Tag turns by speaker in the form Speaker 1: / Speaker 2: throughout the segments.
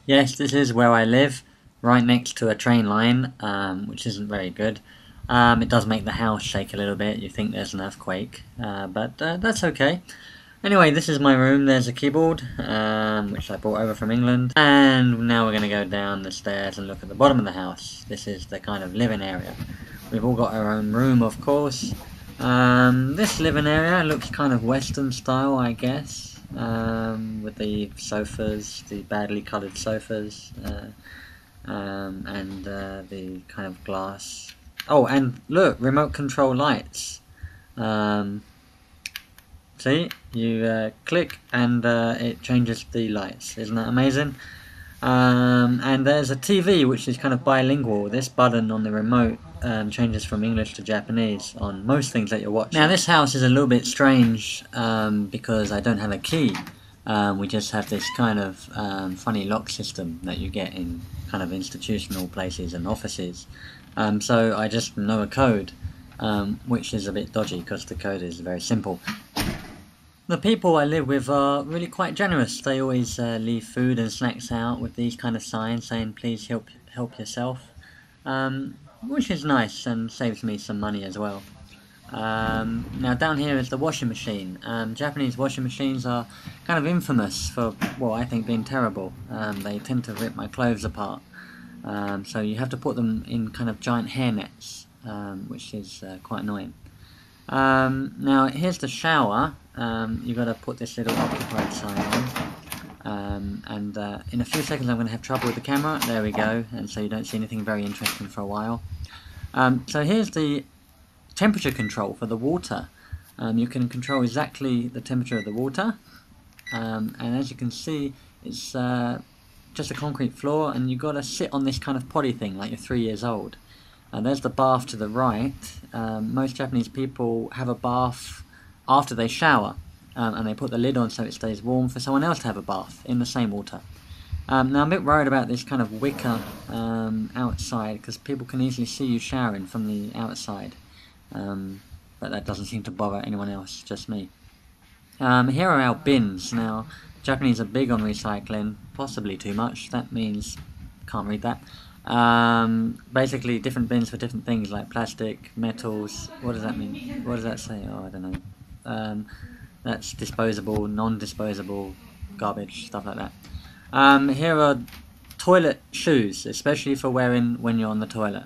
Speaker 1: Yes, this is where I live, right next to a train line, which isn't very good. It does make the house shake a little bit. You think there's an earthquake, but that's okay. Anyway, this is my room. There's a keyboard, which I brought over from England. And now we're going to go down the stairs and look at the bottom of the house. This is the kind of living area. We've all got our own room, of course. This living area looks kind of Western style, I guess, with the sofas, the badly coloured sofas, and the kind of glass. Oh, and look, remote control lights. See, you click and it changes the lights. Isn't that amazing? And there's a TV which is kind of bilingual. This button on the remote changes from English to Japanese on most things that you're watching. Now this house is a little bit strange because I don't have a key. We just have this kind of funny lock system that you get in kind of institutional places and offices. So I just know a code, which is a bit dodgy because the code is very simple. The people I live with are really quite generous. They always leave food and snacks out with these kind of signs saying please help yourself, which is nice and saves me some money as well. Now down here is the washing machine. Japanese washing machines are kind of infamous for, well, I think being terrible. They tend to rip my clothes apart. So you have to put them in kind of giant hair nets, which is quite annoying. Now here's the shower. You've got to put this little occupied sign on, and in a few seconds I'm going to have trouble with the camera. There we go, and so you don't see anything very interesting for a while. So here's the temperature control for the water. You can control exactly the temperature of the water, and as you can see it's just a concrete floor, and you've got to sit on this kind of potty thing like you're 3 years old. There's the bath to the right. Most Japanese people have a bath after they shower, and they put the lid on so it stays warm for someone else to have a bath in the same water. Now I'm a bit worried about this kind of wicker outside, because people can easily see you showering from the outside, but that doesn't seem to bother anyone else, just me. Here are our bins. Now Japanese are big on recycling, possibly too much. That means, can't read that. Basically different bins for different things like plastic, metals. What does that mean? What does that say? Oh, I don't know. That's disposable, non-disposable, garbage, stuff like that. Here are toilet shoes, especially for wearing when you're on the toilet,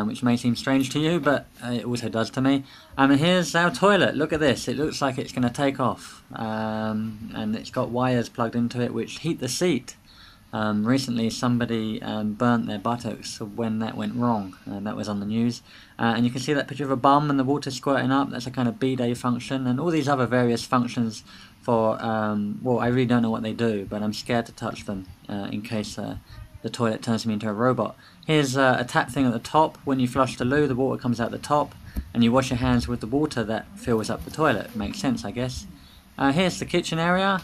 Speaker 1: which may seem strange to you, but it also does to me. Here's our toilet. Look at this. It looks like it's going to take off, and it's got wires plugged into it which heat the seat. Recently somebody burnt their buttocks when that went wrong, and that was on the news. And you can see that picture of a bum and the water squirting up. That's a kind of bidet function, and all these other various functions for, well, I really don't know what they do, but I'm scared to touch them in case the toilet turns me into a robot. Here's a tap thing at the top. When you flush the loo, the water comes out the top, and you wash your hands with the water that fills up the toilet. Makes sense, I guess. Here's the kitchen area.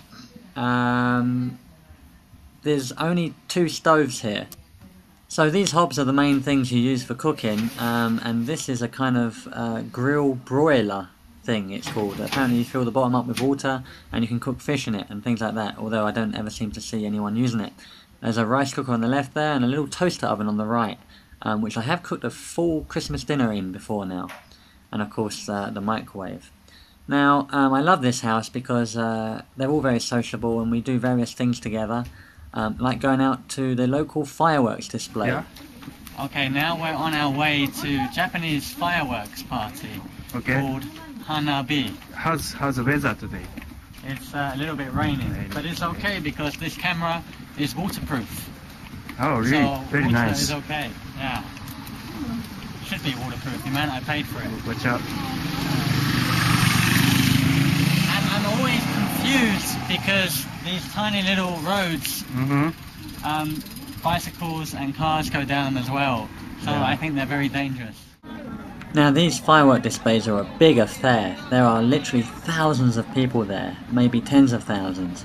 Speaker 1: There's only 2 stoves here. So these hobs are the main things you use for cooking, and this is a kind of grill broiler thing, it's called. Apparently you fill the bottom up with water and you can cook fish in it and things like that, although I don't ever seem to see anyone using it. There's a rice cooker on the left there and a little toaster oven on the right, which I have cooked a full Christmas dinner in before now. And of course the microwave. Now I love this house because they're all very sociable and we do various things together. Like going out to the local fireworks display.
Speaker 2: Yeah.
Speaker 1: Okay, now we're on our way to Japanese fireworks party called Hanabi.
Speaker 2: How's the weather today?
Speaker 1: It's a little bit raining, but it's okay because this camera is waterproof.
Speaker 2: Oh, really?
Speaker 1: So
Speaker 2: very
Speaker 1: water
Speaker 2: nice.
Speaker 1: is okay. Yeah. Should be waterproof. The amount I paid for it.
Speaker 2: Watch out.
Speaker 1: And I'm always confused because these tiny little roads, bicycles and cars go down as well, so yeah. I think they're very dangerous. Now these firework displays are a big affair. There are literally thousands of people there, maybe tens of thousands,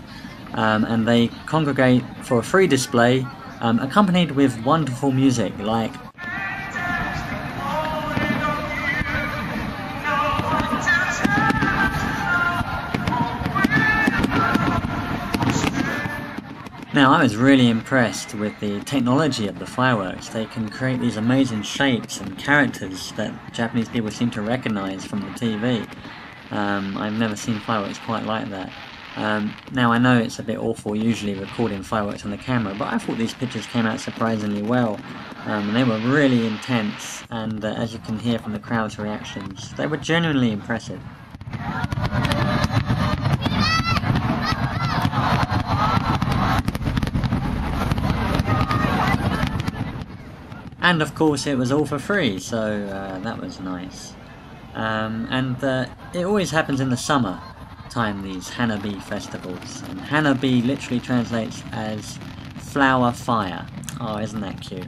Speaker 1: and they congregate for a free display accompanied with wonderful music like Now, I was really impressed with the technology of the fireworks. They can create these amazing shapes and characters that Japanese people seem to recognize from the TV. I've never seen fireworks quite like that. Now, I know it's a bit awful usually recording fireworks on the camera, but I thought these pictures came out surprisingly well. And they were really intense, and as you can hear from the crowd's reactions, they were genuinely impressive. And of course it was all for free, so that was nice. It always happens in the summer time, these Hanabi festivals. And Hanabi literally translates as flower fire. Oh, isn't that cute?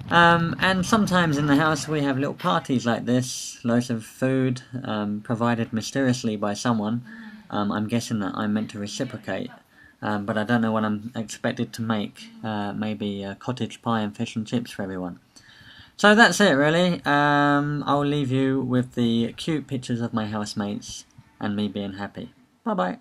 Speaker 1: And sometimes in the house we have little parties like this, loads of food provided mysteriously by someone. I'm guessing that I'm meant to reciprocate. But I don't know what I'm expected to make. Maybe cottage pie and fish and chips for everyone. So that's it really. I'll leave you with the cute pictures of my housemates and me being happy. Bye bye.